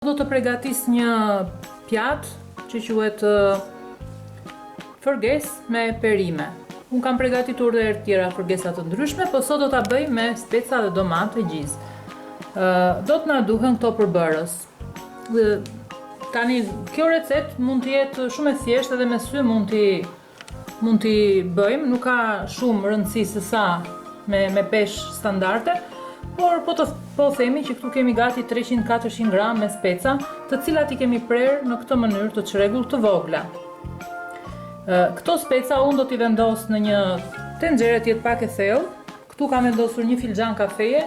Do të përgatis një pjatë që quhet fërges me perime. Unë kam përgatitur dhe herë tjera fërgesa të ndryshme, po sot do ta bëj me speca dhe domatë e gjizë. Do të na duhen këto përbërës. Tani kjo recetë mund të jetë shumë e thjeshtë edhe me sy mund t'i bëjmë, nuk ka shumë rëndësi se sa me peshë standarde. Por po themi që këtu kemi gati 300-400 gram me speca, të cilat i kemi prerë në këtë mënyrë të çrregull të vogla. Këto speca unë do t'i vendos në një tenxhere të jetë pak e thellë. Këtu kam vendosur një filxhan kafeje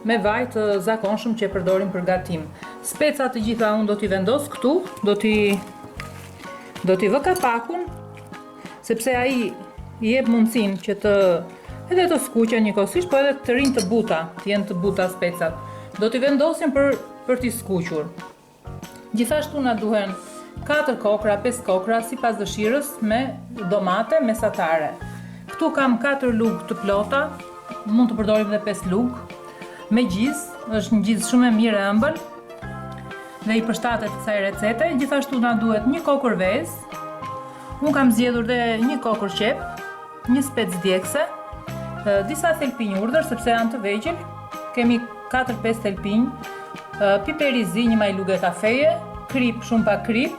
me vaj të zakonshëm që e përdorim për gatim. Specat të gjitha unë do t'i vendos këtu, do t'i vë kapakun, sepse ai i jep mundësinë që edhe të skuqen njëkohësisht, po edhe të rinë të buta, të jenë të buta specat. Do t'i vendosim për t'i skuqur. Gjithashtu na duhen 4 kokra, 5 kokra, sipas dëshirës, me domate mesatare. Këtu kam 4 lugë të plota, mund të përdorim edhe 5 lugë, me gjizë, është një gjizë shumë e mirë e ëmbël, dhe i përshtatet kësaj recete. Gjithashtu na duhet një kokër vezë, unë kam zgjedhur dhe një kokër qep, një spec djegëse, disa thelpinj urdhër sepse janë të vegjël, kemi 4-5 thelpinj, piper i zi, një majlugë kafeje, krip, shumë pak krip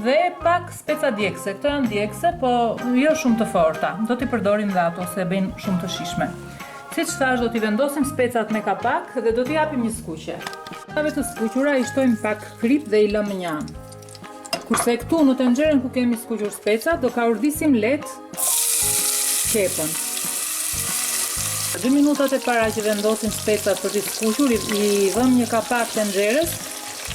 dhe pak speca djegëse. Këto janë djegëse, po jo shumë të forta. Do t'i përdorim dhe ato se bëjnë shumë të shishme. Siç thash, do t'i vendosim specat me kapak dhe do t'i japim një skuqje. Specave të skuqura i shtojmë pak krip dhe i lëmë një anë. Kurse këtu në tenxherën ku kemi skuqur specat, do ka urdhisim lehtë qepën. 2 minutat e para që vendosim specat për t'i skuqur, i vëm një kapak tenxherës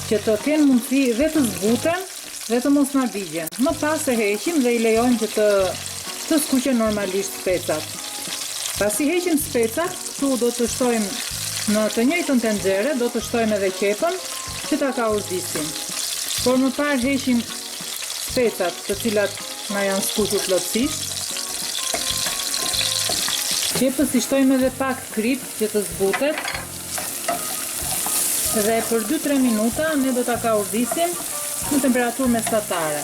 që të kenë mundësi dhe të zbuten dhe të mos na digjen. Më pas e heqim dhe i lejojmë që të skuqen normalisht specat. Pasi heqim specat, këtu do të shtojmë në të njëjtën tenxhere, do të shtojmë edhe qepën që ta ka urdhisim. Por më parë heqim specat të cilat na janë skuqur plotësisht. Qepës i shtojmë edhe pak krip që të zbutet dhe për 2-3 minuta ne do ta ka urdhisim në temperaturë mesatare.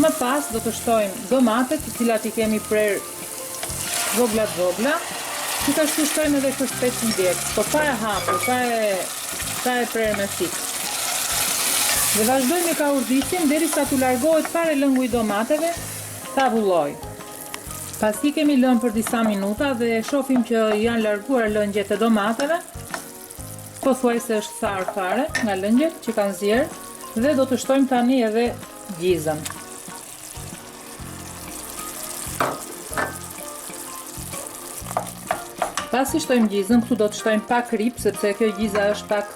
Më pas do të shtojmë domatet të cilat i kemi prerë vogla. Gjithashtu shtojmë edhe këtë specën djegës, po pa e hapur, pa e prerë me thik. Dhe vazhdojmë ka urdhisim derisa t'u largohet fare lëngu i domateve, ta avulloj. Pasi kemi lënë për disa minuta dhe shohim që janë larguar lëngjet e domateve, pothuajse është tharë fare nga lëngjet që kanë zjerë dhe do të shtojmë tani edhe gjizën. Pasi shtojmë gjizën, këtu do të shtojmë pak krip, sepse kjo gjiza është pak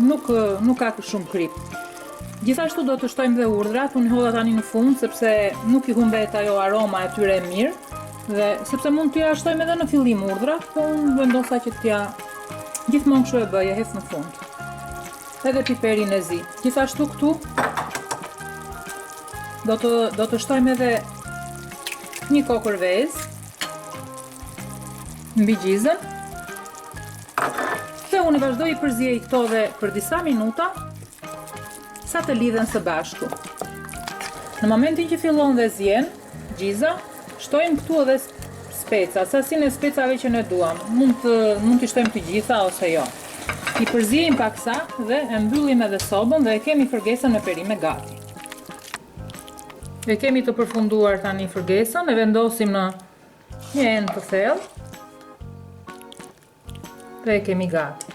nuk ka shumë krip. Gjithashtu do të shtojmë dhe urdhrat, unë hodha tani në fund sepse nuk i humbet ajo aroma e tyre e mirë, dhe sepse mund t'ja shtojmë edhe në fillim urdhrat, po unë vendosa që t'ja gjithmonë kështu e bëj, e hes në fund. Edhe piperin e zi. Gjithashtu këtu do të shtojmë edhe një kokër vezë mbi gjizën. Dhe unë vazhdoj i përziej këto dhe për disa minuta sa të lidhen së bashku. Në momentin që fillon dhe zien gjiza, shtojmë këtu edhe speca, sasinë e specave që ne duam. Mund t'i shtojmë të gjitha ose jo. I përziejmë paksa dhe e mbyllim edhe sobën dhe e kemi fërgesën me perime gati. E kemi të përfunduar tani fërgesën, e vendosim në një enë të thellë dhe e kemi gati.